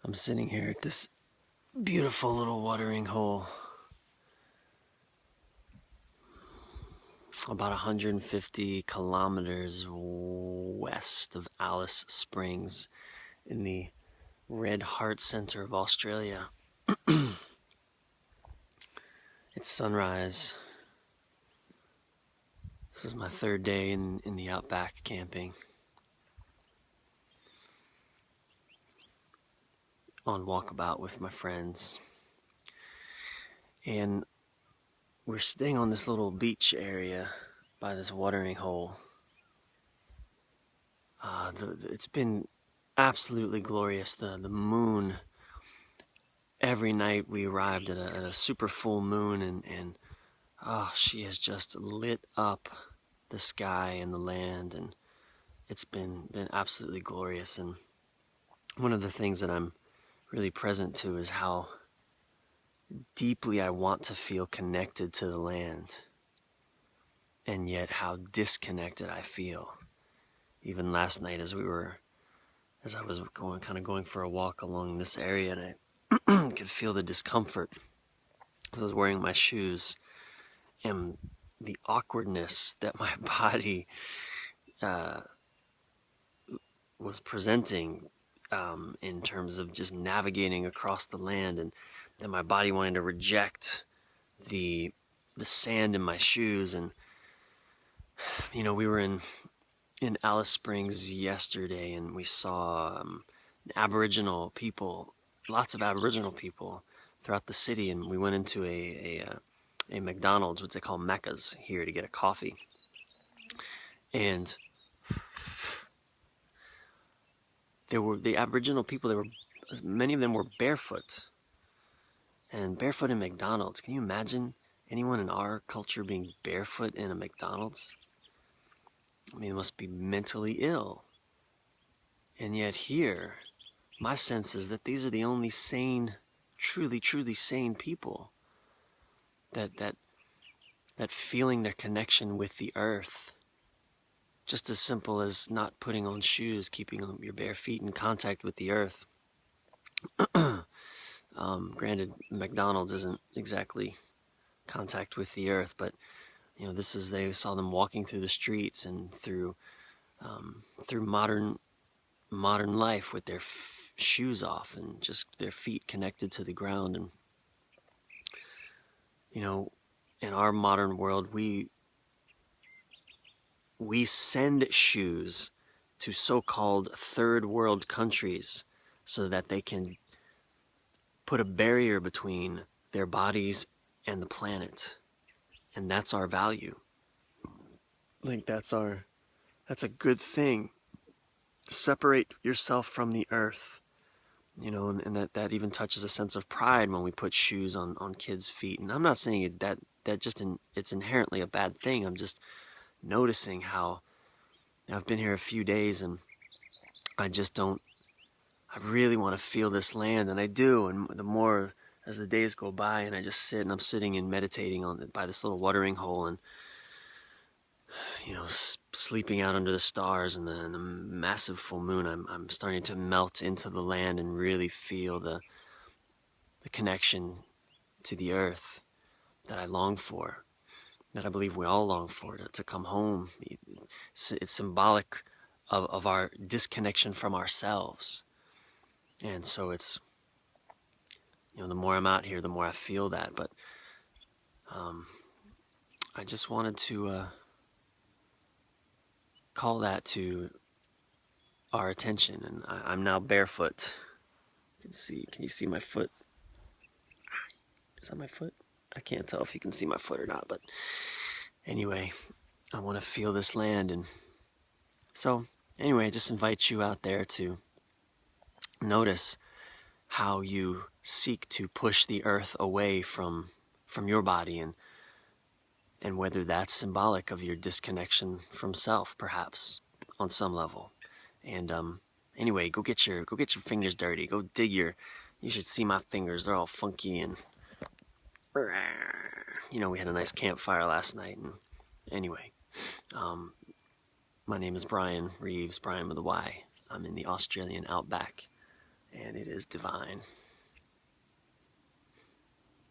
I'm sitting here at this beautiful little watering hole about 150 kilometers west of Alice Springs in the Red Heart Center of Australia. It's sunrise. This is my third day in the Outback camping. On walkabout with my friends. And we're staying on this little beach area by this watering hole. It's been absolutely glorious. The moon, every night we arrived at a super full moon, and she has just lit up the sky and the land, and it's been absolutely glorious. And one of the things that I'm really present to is how deeply I want to feel connected to the land, and yet how disconnected I feel. Even last night as I was going for a walk along this area, and I could feel the discomfort as I was wearing my shoes and the awkwardness that my body was presenting in terms of just navigating across the land, and then my body wanting to reject the sand in my shoes. And we were in Alice Springs yesterday, and we saw Aboriginal people, lots of Aboriginal people throughout the city, and we went into a McDonald's, which they call Macca's here, to get a coffee. And there were the Aboriginal people. Many of them were barefoot, and barefoot in McDonald's. Can you imagine anyone in our culture being barefoot in a McDonald's? I mean, it must be mentally ill. And yet here, my sense is that these are the only sane, truly sane people. That feeling their connection with the earth. Just as simple as not putting on shoes, keeping your bare feet in contact with the earth. Granted, McDonald's isn't exactly contact with the earth, but they saw them walking through the streets and through modern life with their shoes off and just their feet connected to the ground. And in our modern world, we send shoes to so-called third world countries so that they can put a barrier between their bodies and the planet. And that's our value. Like that's a good thing. Separate yourself from the earth. And that even touches a sense of pride when we put shoes on kids' feet. And I'm not saying it's inherently a bad thing. I'm just noticing how I've been here a few days, and I really want to feel this land, and I do. And the more as the days go by, and I just sit, and I'm sitting and meditating by this little watering hole, and sleeping out under the stars and the massive full moon, I'm starting to melt into the land and really feel the connection to the earth that I long for, that I believe we all long for, to come home. It's symbolic of our disconnection from ourselves. And so it's, the more I'm out here, the more I feel that. But I just wanted to call that to our attention. And I'm now barefoot. Can you see my foot? Is that my foot? I can't tell if you can see my foot or not, but anyway, I want to feel this land. And so anyway, I just invite you out there to notice how you seek to push the earth away from your body, and whether that's symbolic of your disconnection from self, perhaps on some level. And anyway, go get your fingers dirty. Go dig you should see my fingers. They're all funky, and we had a nice campfire last night. And anyway, my name is Bryan Reeves, Bryan with a Y. I'm in the Australian Outback. and it is divine.